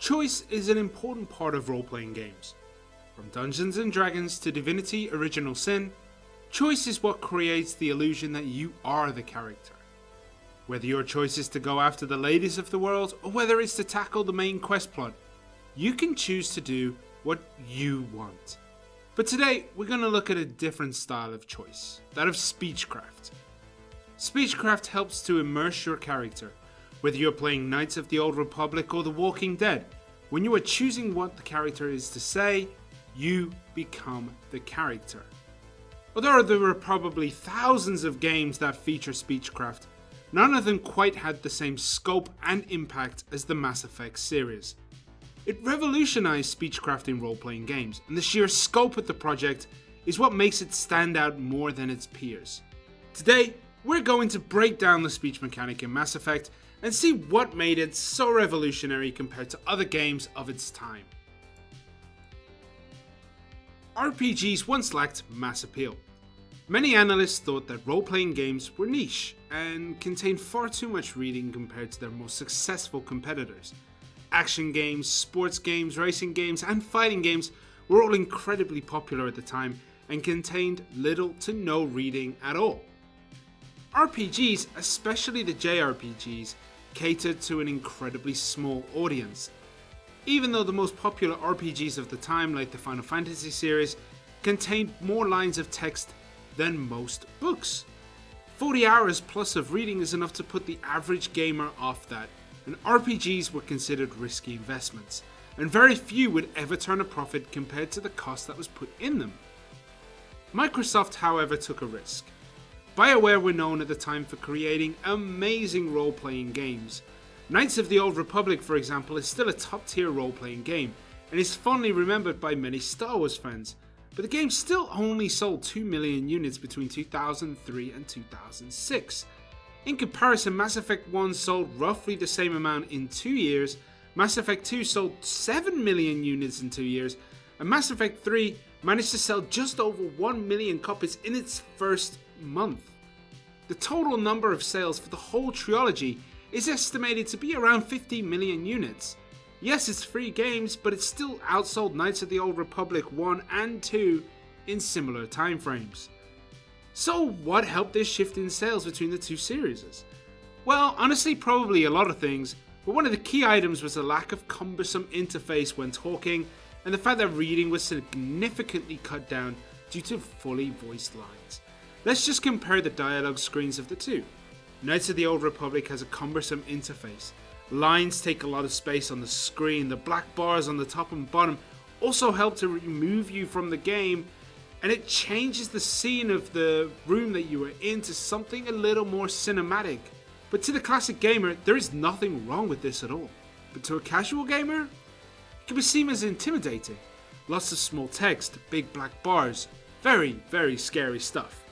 Choice is an important part of role-playing games. From Dungeons & Dragons to Divinity Original Sin, choice is what creates the illusion that you are the character. Whether your choice is to go after the ladies of the world or whether it's to tackle the main quest plot, you can choose to do what you want. But today, we're going to look at a different style of choice, that of Speechcraft. Speechcraft helps to immerse your character, whether you're playing Knights of the Old Republic or The Walking Dead. When you are choosing what the character is to say, you become the character. Although there are probably thousands of games that feature Speechcraft, none of them quite had the same scope and impact as the Mass Effect series. It revolutionized Speechcraft in role-playing games, and the sheer scope of the project is what makes it stand out more than its peers. Today, we're going to break down the speech mechanic in Mass Effect and see what made it so revolutionary compared to other games of its time. RPGs once lacked mass appeal. Many analysts thought that role-playing games were niche and contained far too much reading compared to their most successful competitors. Action games, sports games, racing games, and fighting games were all incredibly popular at the time and contained little to no reading at all. RPGs, especially the JRPGs, catered to an incredibly small audience. Even though the most popular RPGs of the time, like the Final Fantasy series, contained more lines of text than most books. 40 hours plus of reading is enough to put the average gamer off that, and RPGs were considered risky investments, and very few would ever turn a profit compared to the cost that was put in them. Microsoft, however, took a risk. BioWare were known at the time for creating amazing role-playing games. Knights of the Old Republic, for example, is still a top-tier role-playing game, and is fondly remembered by many Star Wars fans, but the game still only sold 2 million units between 2003 and 2006. In comparison, Mass Effect 1 sold roughly the same amount in 2 years, Mass Effect 2 sold 7 million units in 2 years, and Mass Effect 3 managed to sell just over 1 million copies in its first month. The total number of sales for the whole trilogy is estimated to be around 50 million units. Yes, it's free games, but it still outsold Knights of the Old Republic 1 and 2 in similar timeframes. So what helped this shift in sales between the two series? Well, honestly, probably a lot of things, but one of the key items was the lack of cumbersome interface when talking, and the fact that reading was significantly cut down due to fully voiced lines. Let's just compare the dialogue screens of the two. Knights of the Old Republic has a cumbersome interface. Lines take a lot of space on the screen. The black bars on the top and bottom also help to remove you from the game, and it changes the scene of the room that you are in to something a little more cinematic. But to the classic gamer, there is nothing wrong with this at all. But to a casual gamer, it can be seen as intimidating. Lots of small text, big black bars, very, very scary stuff.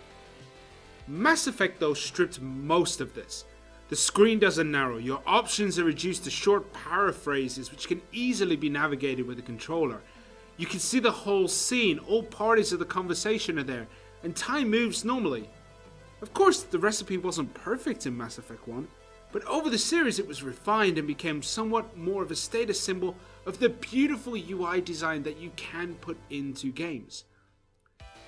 Mass Effect though stripped most of this. The screen doesn't narrow, your options are reduced to short paraphrases which can easily be navigated with a controller. You can see the whole scene, all parties of the conversation are there, and time moves normally. Of course, the recipe wasn't perfect in Mass Effect 1, but over the series it was refined and became somewhat more of a status symbol of the beautiful UI design that you can put into games.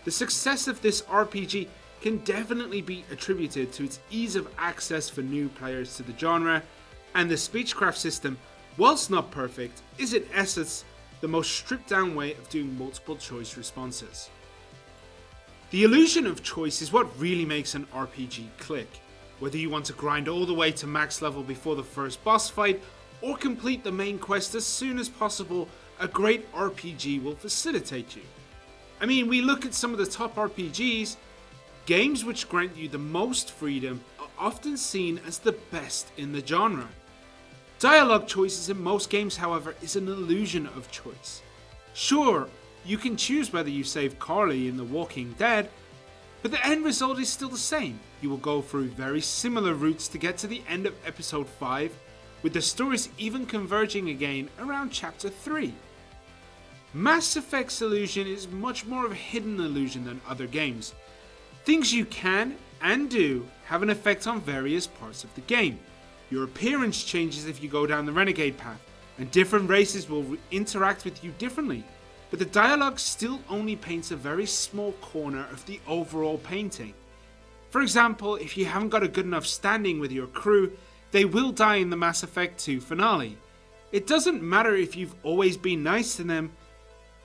The success of this RPG can definitely be attributed to its ease of access for new players to the genre, and the Speechcraft system, whilst not perfect, is in essence the most stripped down way of doing multiple choice responses. The illusion of choice is what really makes an RPG click. Whether you want to grind all the way to max level before the first boss fight, or complete the main quest as soon as possible, a great RPG will facilitate you. I mean, we look at some of the top RPGs, games which grant you the most freedom are often seen as the best in the genre. Dialogue choices in most games, however, is an illusion of choice. Sure, you can choose whether you save Carly in The Walking Dead, but the end result is still the same. You will go through very similar routes to get to the end of episode 5, with the stories even converging again around chapter 3. Mass Effect's illusion is much more of a hidden illusion than other games. Things you can and do have an effect on various parts of the game. Your appearance changes if you go down the Renegade path. and different races will interact with you differently, but the dialogue still only paints a very small corner of the overall painting. For example, if you haven't got a good enough standing with your crew, they will die in the Mass Effect 2 finale. It doesn't matter if you've always been nice to them,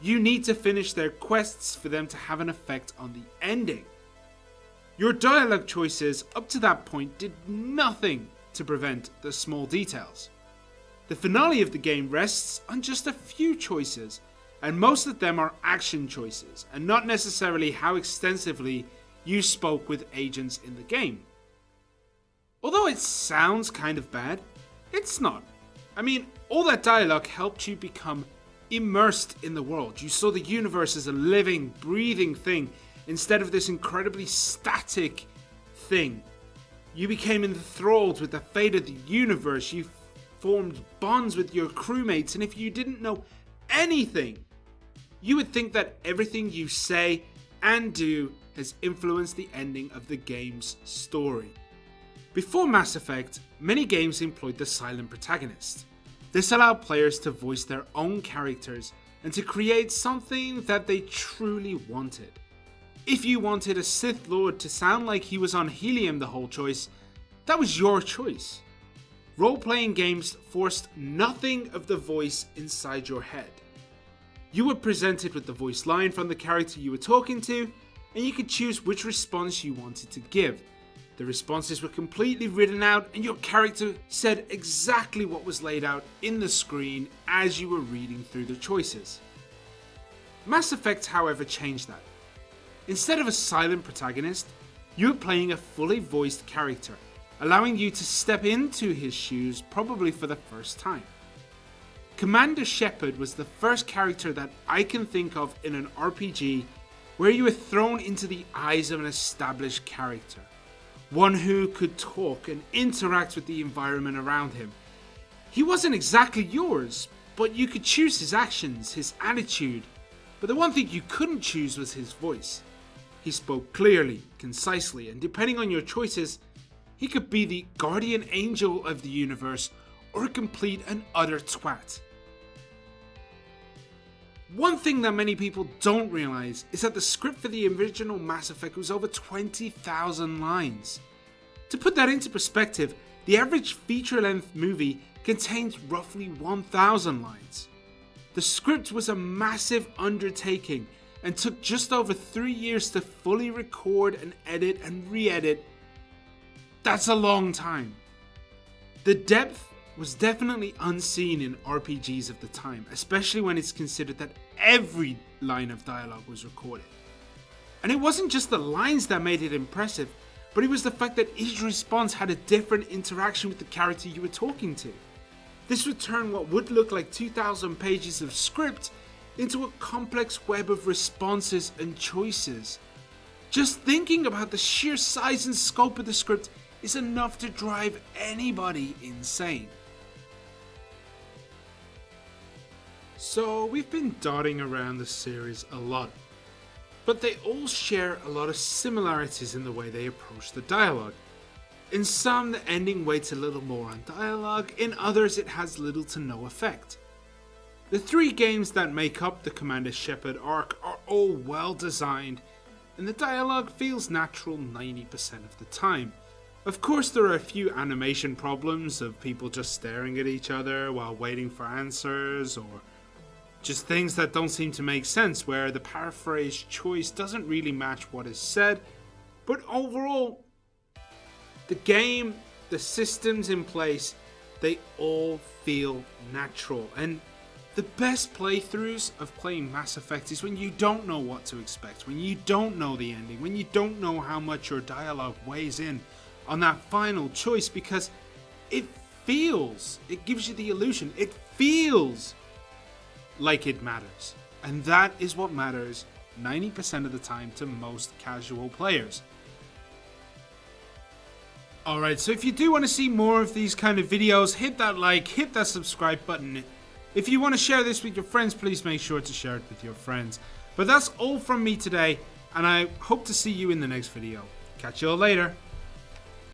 you need to finish their quests for them to have an effect on the ending. Your dialogue choices up to that point did nothing to prevent the small details. The finale of the game rests on just a few choices, and most of them are action choices, and not necessarily how extensively you spoke with agents in the game. Although it sounds kind of bad, it's not. I mean, all that dialogue helped you become immersed in the world. You saw the universe as a living, breathing thing instead of this incredibly static thing. You became enthralled with the fate of the universe. You formed bonds with your crewmates, and if you didn't know anything, you would think that everything you say and do has influenced the ending of the game's story. Before Mass Effect, many games employed the silent protagonist. This allowed players to voice their own characters and to create something that they truly wanted. If you wanted a Sith Lord to sound like he was on helium the whole choice, that was your choice. Role-playing games forced nothing of the voice inside your head. You were presented with the voice line from the character you were talking to, and you could choose which response you wanted to give. The responses were completely written out, and your character said exactly what was laid out in the screen as you were reading through the choices. Mass Effect, however, changed that. Instead of a silent protagonist, you were playing a fully voiced character, allowing you to step into his shoes probably for the first time. Commander Shepard was the first character that I can think of in an RPG where you were thrown into the eyes of an established character. One who could talk and interact with the environment around him. He wasn't exactly yours, but you could choose his actions, his attitude. But the one thing you couldn't choose was his voice. He spoke clearly, concisely, and depending on your choices, he could be the guardian angel of the universe or a complete and utter twat. One thing that many people don't realize is that the script for the original Mass Effect was over 20,000 lines. To put that into perspective, the average feature-length movie contains roughly 1,000 lines. The script was a massive undertaking and took just over 3 years to fully record and edit and re-edit. That's a long time. The depth was definitely unseen in RPGs of the time, especially when it's considered that every line of dialogue was recorded. And it wasn't just the lines that made it impressive, but it was the fact that each response had a different interaction with the character you were talking to. This would turn what would look like 2,000 pages of script into a complex web of responses and choices. Just thinking about the sheer size and scope of the script is enough to drive anybody insane. So we've been dotting around the series a lot, but they all share a lot of similarities in the way they approach the dialogue. In some, the ending waits a little more on dialogue, in others it has little to no effect. The 3 games that make up the Commander Shepard arc are all well designed, and the dialogue feels natural 90% of the time. Of course, there are a few animation problems of people just staring at each other while waiting for answers, or just things that don't seem to make sense where the paraphrased choice doesn't really match what is said. But overall, the game, the systems in place, they all feel natural. And the best playthroughs of playing Mass Effect is when you don't know what to expect, when you don't know the ending, when you don't know how much your dialogue weighs in on that final choice, because it gives you the illusion, it feels like it matters. And that is what matters 90% of the time to most casual players. Alright, so if you do want to see more of these kind of videos, hit that like, hit that subscribe button. If you want to share this with your friends, please make sure to share it with your friends. But that's all from me today, and I hope to see you in the next video. Catch you all later.